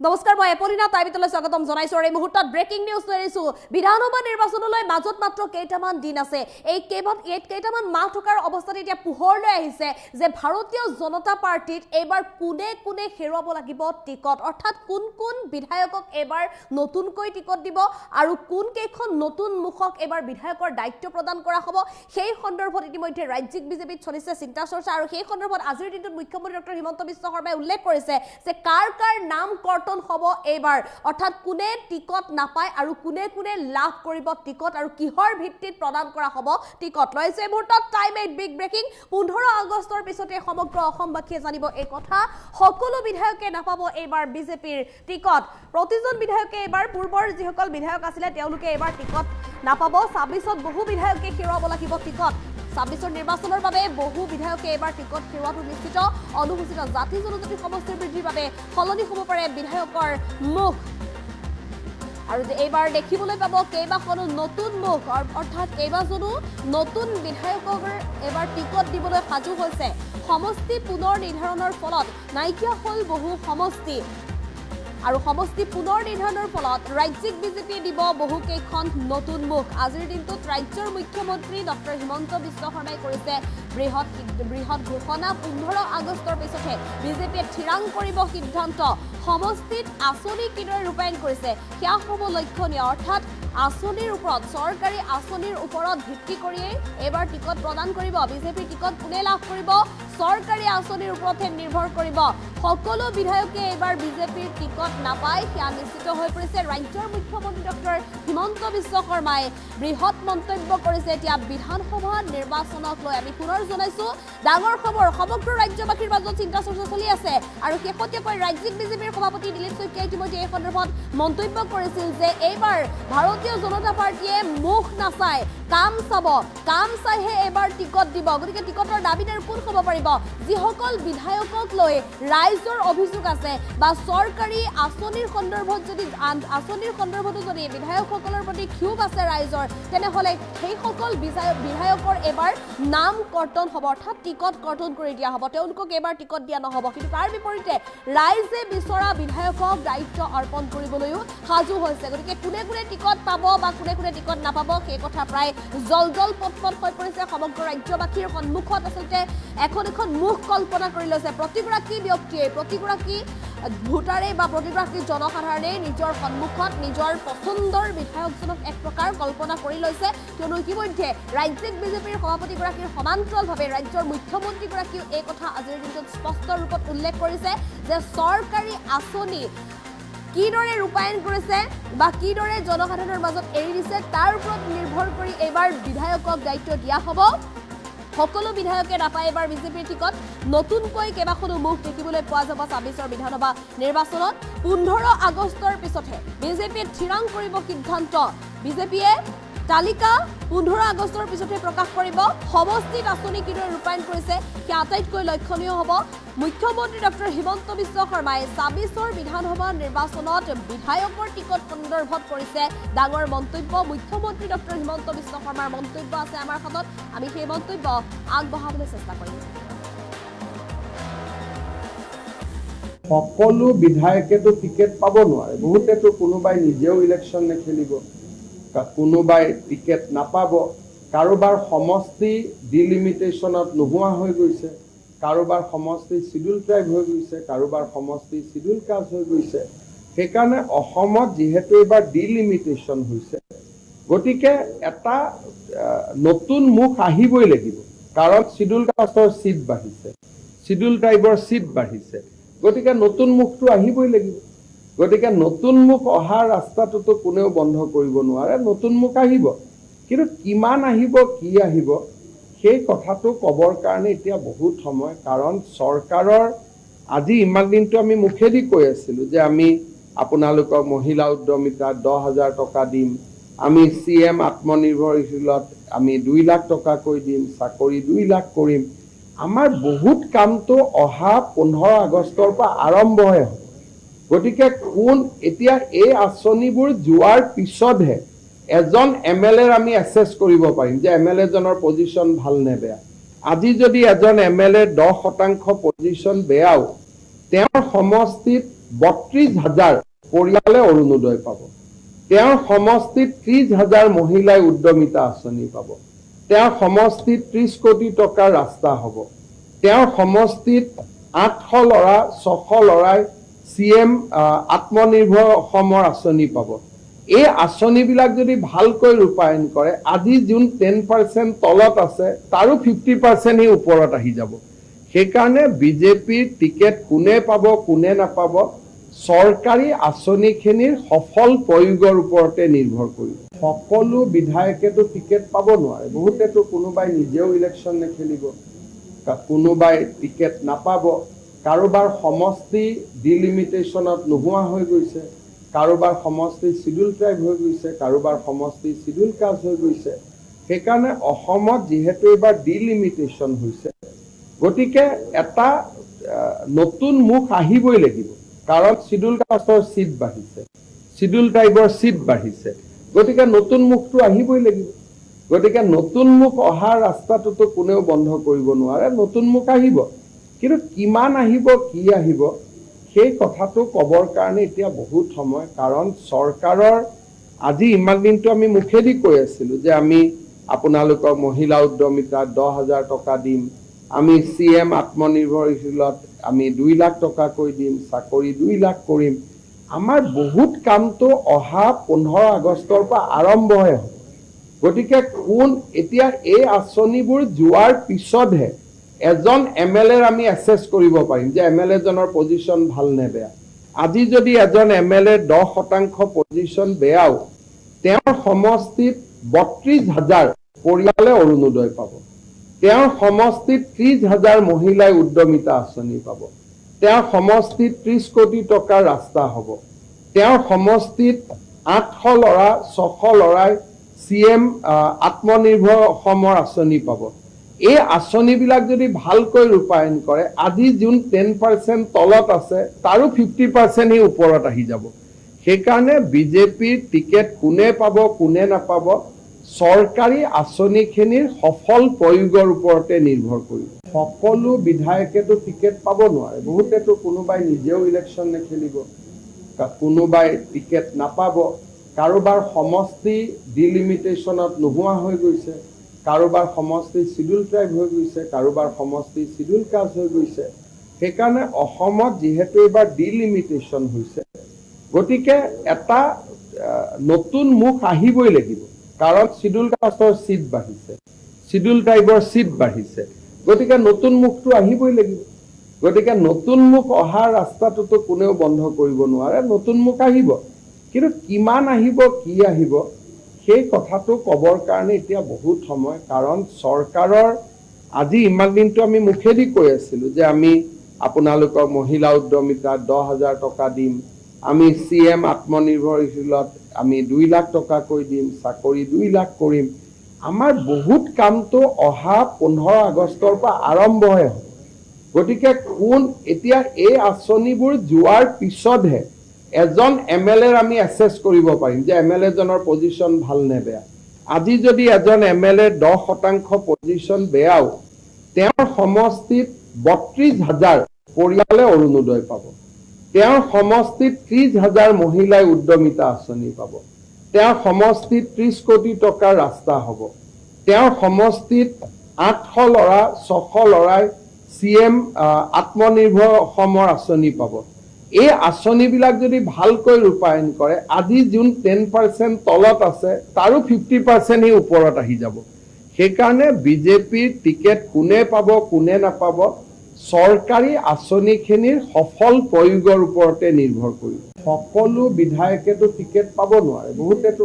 নমস্কাৰ মই এপলিনা টাইমলৈ স্বাগতম জনাইছো আৰু এই মুহূৰ্তত ব্ৰেকিং নিউজ লৈ আহিছো বিধানসভা নিৰ্বাচনলৈ মাজত মাত্ৰ কেইটামান দিন আছে এই কেইটামান মাহ থকাৰ অৱস্থাত এতিয়া পোহৰলৈ আহিছে যে ভাৰতীয় জনতা পাৰ্টিত এবাৰ কোনে হেৰুৱাব লাগিব টিকট অৰ্থাৎ কোন বিধায়কক এবাৰ নতুনকৈ টিকট দিব আৰু কোন কেইখন নতুন মুখক এবাৰ বিধায়কৰ দায়িত্ব প্ৰদান কৰা হ'ব সেই সন্দৰ্ভত ইতিমধ্যে ৰাজ্যিক বিজেপিত চলিছে চিন্তা চৰ্চা আৰু সেই সন্দৰ্ভত আজিৰ দিনটোত মুখ্যমন্ত্ৰী ডক্টৰ হিমন্ত বিশ্ব শৰ্মাই উল্লেখ কৰিছে যে কাৰ নাম হব এবাৰ অৰ্থাৎ কোনে টিকট নাপায় আৰু কোনে লাভ কৰিব টিকট আৰু কিহৰ ভিত্তিত প্ৰদান কৰা হ'ব টিকট লৈছে এই মুহূৰ্তত টাইম 8 বিগ ব্ৰেকিং 15 আগষ্টৰ পিছতে সমগ্ৰ অসমবাসীয়ে জানিব এই কথা সকলো বিধায়কে নাপাব এবাৰ বিজেপিৰ টিকট প্ৰতিজন বিধায়কে এবাৰ পূৰ্বৰ যিসকল বিধায়ক আছিলে তেওঁলোকে এবাৰ টিকট নাপাব 26ত বহু বিধায়কে হেৰুৱাব লাগিব টিকট 26ৰ নিৰ্বাচনৰ বাবে বহু বিধায়কে এবাৰ টিকট হেৰুৱাটো নিশ্চিত অনুসূচিত জাতি জনজাতি সমষ্টিৰ বৃদ্ধিৰ বাবে সলনি হ'ব পাৰে বিধায়কৰ মুখ আৰু এইবাৰ দেখিবলৈ পাব কেইবাখনো নতুন মুখ অৰ্থাৎ কেইবাজনো নতুন বিধায়কৰ এবাৰ টিকট দিবলৈ সাজু হৈছে সমষ্টি পুনৰ নিৰ্ধাৰণৰ ফলত নাইকিয়া হ'ল বহু সমষ্টি আৰু সমষ্টি পুনৰ নিৰ্ধাৰণৰ ফলত ৰাজ্যিক বিজেপি দিব বহু কেইখন নতুন মুখ আজিৰ দিনটোত ৰাজ্যৰ মুখ্যমন্ত্ৰী ডক্টৰ হিমন্ত বিশ্ব শৰ্মাই কৰিছে বৃহৎ ঘোষণা 15 আগষ্টৰ পিছতে বিজেপিয়ে থিৰাং কৰিব সিদ্ধান্ত সমষ্টিত আঁচনি কিদৰে ৰূপায়ণ কৰিছে সেয়া হ'ব লক্ষণীয় অৰ্থাৎ আঁচনিৰ ওপৰত চৰকাৰী আঁচনিৰ ওপৰত ভিত্তি কৰিয়েই এবাৰ টিকট প্ৰদান কৰিব বিজেপিৰ টিকট কোনে লাভ কৰিব চৰকাৰী আঁচনিৰ ওপৰতহে নিৰ্ভৰ কৰিব সকলো বিধায়কে এবাৰ বিজেপিৰ টিকট নাপায় সেয়া নিশ্চিত হৈ পৰিছে ৰাজ্যৰ মুখ্যমন্ত্ৰী ডক্টৰ হিমন্ত বিশ্ব শৰ্মাই বৃহৎ মন্তব্য কৰিছে এতিয়া বিধানসভা নিৰ্বাচনক লৈ আমি পুনৰ জনাইছো ডাঙৰ খবৰ সমগ্ৰ ৰাজ্যবাসীৰ মাজত চিন্তা চৰ্চা চলি আছে আৰু শেহতীয়াকৈ ৰাজ্যিক বিজেপিৰ সভাপতি দিলীপ শইকীয়াই ইতিমধ্যে এই সন্দৰ্ভত মন্তব্য কৰিছিল যে এইবাৰ ভাৰতীয় জনতা পাৰ্টিয়ে মুখ নাচায় কাম চাইহে এবাৰ টিকট দিব গতিকে টিকটৰ দাবীদাৰ কোন হ'ব পাৰিব যিসকল বিধায়কক লৈ ৰাইজৰ অভিযোগ আছে বা চৰকাৰী আঁচনিৰ সন্দৰ্ভতো যদি বিধায়কসকলৰ প্ৰতি ক্ষোভ আছে ৰাইজৰ তেনেহ'লে সেইসকল বিধায়কৰ এবাৰ নাম কৰ্তন হ'ব অৰ্থাৎ টিকট কৰ্তন কৰি দিয়া হ'ব তেওঁলোকক এবাৰ টিকট দিয়া নহ'ব কিন্তু তাৰ বিপৰীতে ৰাইজে বিচৰা বিধায়কক দায়িত্ব অৰ্পণ কৰিবলৈও সাজু হৈছে গতিকে কোনে টিকট পাব বা কোনে টিকট নাপাব সেই কথা প্ৰায় জল পটপট হৈ পৰিছে সমগ্ৰ ৰাজ্যবাসীৰ সন্মুখত আচলতে এখন মুখ কল্পনা কৰি লৈছে প্ৰতিগৰাকী ব্যক্তিয়ে প্ৰতিগৰাকী ভোটাৰে বা প্ৰতিগৰাকী জনসাধাৰণে নিজৰ সন্মুখত নিজৰ পচন্দৰ বিধায়কজনক এক প্ৰকাৰ কল্পনা কৰি লৈছে কিয়নো ইতিমধ্যে ৰাজ্যিক বিজেপিৰ সভাপতিগৰাকীৰ সমান্তৰালভাৱে ৰাজ্যৰ মুখ্যমন্ত্ৰীগৰাকীও এই কথা আজিৰ দিনটোত স্পষ্ট ৰূপত উল্লেখ কৰিছে যে চৰকাৰী আঁচনি কিদৰে ৰূপায়ণ কৰিছে বা কিদৰে জনসাধাৰণৰ মাজত এৰি দিছে তাৰ ওপৰত নিৰ্ভৰ কৰি এইবাৰ বিধায়কক দায়িত্ব দিয়া হ'ব সকলো বিধায়কে নাপায় এবাৰ বিজেপিৰ টিকট নতুনকৈ কেইবাখনো মুখ দেখিবলৈ পোৱা যাব 26ৰ বিধানসভা নিৰ্বাচনত 15 আগষ্টৰ পিছতে বিজেপিয়ে থিৰাং কৰিব সিদ্ধান্ত বিজেপিয়ে তালিকা 15 আগষ্টৰ পিছতে প্ৰকাশ কৰিব সমষ্টিত আঁচনি কিদৰে ৰূপায়ণ কৰিছে সেয়া আটাইতকৈ লক্ষণীয় হ'ব মুখ্যমন্ত্ৰী ডক্টৰ হিমন্ত বিশ্ব শৰ্মাই 26ৰ বিধানসভা নিৰ্বাচনত বিধায়কৰ টিকট সন্দৰ্ভত কৰিছে ডাঙৰ মন্তব্য মুখ্যমন্ত্ৰী ডক্টৰ হিমন্ত বিশ্ব শৰ্মাৰ মন্তব্য আছে আমাৰ হাতত আমি সেই মন্তব্য আগবঢ়াবলৈ চেষ্টা কৰিম সকলো বিধায়কেতো টিকেট পাব নোৱাৰে বহুতেতো কোনোবাই নিজেও ইলেকশ্যন নেখেলিব কোনোবাই টিকেট নাপাব কাৰোবাৰ সমষ্টি ডিলিমিটেশ্যনত নোহোৱা হৈ গৈছে কাৰোবাৰ সমষ্টি শিডিউল ট্ৰাইব হৈ গৈছে কাৰোবাৰ সমষ্টি শিডিউল কাষ্ট হৈ গৈছে সেইকাৰণে অসমত যিহেতু এবাৰ ডিলিমিটেশ্যন হৈছে গতিকে এটা নতুন মুখ আহিবই লাগিব কাৰণ শিডিউল কাষ্টৰ সিট বাঢ়িছে শিডিউল ট্ৰাইবৰ সিট বাঢ়িছে গতিকে নতুন মুখটো আহিবই লাগিব গতিকে নতুন মুখ অহা ৰাস্তাটোতো কোনেও বন্ধ কৰিব নোৱাৰে নতুন মুখ আহিব কিন্তু কিমান আহিব কি আহিব সেই কথাটো ক'বৰ কাৰণে এতিয়া বহুত সময় কাৰণ চৰকাৰৰ আজি ইমান দিনটো আমি মুখেদি কৈ আছিলোঁ যে আমি আপোনালোকক মহিলা উদ্যমিতা 10,000 টকা দিম আমি CM আত্মনিৰ্ভৰশীলত আমি 2 লাখ টকা কৈ দিম চাকৰি 2 লাখ কৰিম আমাৰ বহুত কামটো অহা 15 আগষ্টৰ পৰা আৰম্ভহে হ'ব গতিকে কোন এতিয়া এই আঁচনিবোৰ যোৱাৰ পিছতহে এজন MLA আমি এসেস কৰিব পাৰিম যে MLA জনৰ পজিশন ভাল নে বেয়া আজি যদি এজন MLA 10% পজিশন বেয়াও তেওঁৰ সমষ্টিত 32,000 পৰিয়ালে অৰুণোদয় পাব। তেওঁৰ সমষ্টিত 30,000 মহিলাই উদ্যমিতা আঁচনি পাব। তেওঁৰ সমষ্টিত 30 কোটি টকাৰ ৰাস্তা হ'ব। তেওঁৰ সমষ্টিত 800 ল'ৰা 600 ল'ৰাই CM আত্মনিৰ্ভৰ অসমৰ আঁচনি পাব। এই আঁচনিবিলাক যদি ভালকৈ ৰূপায়ণ কৰে, আজি যোন 10% তলত আছে তাৰো 50% ওপৰত আহি যাব। সেইকাৰণে বিজেপিৰ টিকেট কোনে পাব কোনে নাপাব চৰকাৰী আঁচনিখিনিৰ সফল প্ৰয়োগৰ ওপৰতে নিৰ্ভৰ কৰিব। সকলো বিধায়কেতো টিকেট পাব নোৱাৰে। বহুতেতো কোনোবাই নিজেও ইলেকশ্যন নেখেলিব, কোনোবাই টিকেট নাপাব, কাৰোবাৰ সমষ্টি ডিলিমিটেশ্যনত নোহোৱা হৈ গৈছে, কাৰোবাৰ সমষ্টি শিডিউল ট্ৰাইব হৈ গৈছে, কাৰোবাৰ সমষ্টি শিডিউল কাষ্ট হৈ গৈছে। সেইকাৰণে অসমত যিহেতু এইবাৰ ডিলিমিটেশ্যন হৈছে, গতিকে এটা নতুন মুখ আহিবই লাগিব। কাৰণ শিডিউল কাষ্টৰ চিট বাঢ়িছে, শিডিউল ট্ৰাইবৰ চিট বাঢ়িছে, গতিকে নতুন মুখটো আহিবই লাগিব। গতিকে নতুন মুখ অহাৰ ৰাস্তাটোতো কোনেও বন্ধ কৰিব নোৱাৰে, নতুন মুখ আহিব। কিন্তু কিমান আহিব কি আহিব সেই কথাটো ক'বৰ কাৰণে এতিয়া বহুত সময়। কাৰণ চৰকাৰৰ আজি ইমান দিনটো আমি মুখেদি কৈ আছিলোঁ যে আমি আপোনালোকক মহিলা উদ্যমিতা 10,000 টকা দিম, আমি CM আত্মনিৰ্ভৰশীলত আমি 2 লাখ টকাকৈ দিম, চাকৰি 2 লাখ কৰিম। আমাৰ বহুত কামটো অহা 15 আগষ্টৰ পৰা আৰম্ভহে হ'ব। গতিকে এতিয়া এই আঁচনিবোৰ যোৱাৰ পিছতহে এজন MLA আমি এছেছ কৰিব পাৰিম যে MLA জনৰ পজিশ্যন ভাল নে বেয়া। আজি যদি এজন MLA 10% পজিশ্যন বেয়াও, তেওঁৰ সমষ্টিত 32,000 পৰিয়ালে অৰুণোদয় পাব। তেওঁৰ সমষ্টিত 30,000 মহিলাই উদ্যমিতা আঁচনি পাব। তেওঁৰ সমষ্টিত 30 কোটি টকাৰ ৰাস্তা হ'ব। তেওঁৰ সমষ্টিত 800 ল'ৰা 600 ল'ৰাই CM আত্মনিৰ্ভৰ অসমৰ আঁচনি পাব। এই আঁচনিবিলাক যদি ভালকৈ ৰূপায়ণ কৰে, আজি যোন 10% তলত আছে তাৰো 50% ওপৰত আহি যাব। সেইকাৰণে বিজেপিৰ টিকেট কোনে পাব কোনে নাপাব চৰকাৰী আঁচনিখিনিৰ সফল প্ৰয়োগৰ ওপৰতে নিৰ্ভৰ কৰিব। সকলো বিধায়কেতো টিকেট পাব নোৱাৰে। বহুতেতো কোনোবাই নিজেও ইলেকশ্যন নেখেলিব, কোনোবাই টিকেট নাপাব, কাৰোবাৰ সমষ্টি ডিলিমিটেশ্যনত নোহোৱা হৈ গৈছে, কাৰোবাৰ সমষ্টি শিডিউল ট্ৰাইব হৈ গৈছে, কাৰোবাৰ সমষ্টি শিডিউল কাষ্ট হৈ গৈছে। সেইকাৰণে অসমত যিহেতু এইবাৰ ডিলিমিটেশ্যন হৈছে, গতিকে এটা নতুন মুখ আহিবই লাগিব। কাৰণ শিডিউল কাষ্টৰ চিট বাঢ়িছে, শিডিউল ট্ৰাইবৰ চিট বাঢ়িছে, গতিকে নতুন মুখটো আহিবই লাগিব। গতিকে নতুন মুখ অহাৰ ৰাস্তাটোতো কোনেও বন্ধ কৰিব নোৱাৰে, নতুন মুখ আহিব। কিন্তু কিমান আহিব কি আহিব সেই কথাটো ক'বৰ কাৰণে এতিয়া বহুত সময়। কাৰণ চৰকাৰৰ আজি ইমান দিনটো আমি মুখেদি কৈ আছিলোঁ যে আমি আপোনালোকক মহিলা উদ্যমিতা 10,000 টকা দিম, আমি CM আত্মনিৰ্ভৰশীলত আমি 2 লাখ টকাকৈ দিম, চাকৰি 2 লাখ কৰিম। আমাৰ বহুত কামটো অহা 15 আগষ্টৰ পৰা আৰম্ভহে হ'ব। গতিকে এতিয়া এই আঁচনিবোৰ যোৱাৰ পিছতহে এজন MLA আমি এছেছ কৰিব পাৰিম যে MLA জনৰ পজিশ্যন ভাল নে বেয়া। আজি যদি এজন MLA 10% পজিশ্যন বেয়াও, তেওঁৰ সমষ্টিত 32,000 পৰিয়ালে অৰুণোদয় পাব। তেওঁৰ সমষ্টিত 30,000 মহিলাই উদ্যমিতা আঁচনি পাব। তেওঁৰ সমষ্টিত 30 কোটি টকাৰ ৰাস্তা হ'ব। তেওঁৰ সমষ্টিত 800 ল'ৰা 600 ল'ৰাই CM আত্মনিৰ্ভৰ অসমৰ আঁচনি পাব। এই আঁচনিবিলাক যদি ভালকৈ ৰূপায়ণ কৰে, আজি যোন 10% তলত আছে তাৰো 50% ওপৰত আহি যাব। সেইকাৰণে বিজেপিৰ টিকেট কোনে পাব কোনে নাপাব চৰকাৰী আঁচনিখিনিৰ সফল প্ৰয়োগৰ ওপৰতে নিৰ্ভৰ কৰিব। সকলো বিধায়কেতো টিকেট পাব নোৱাৰে। বহুতেতো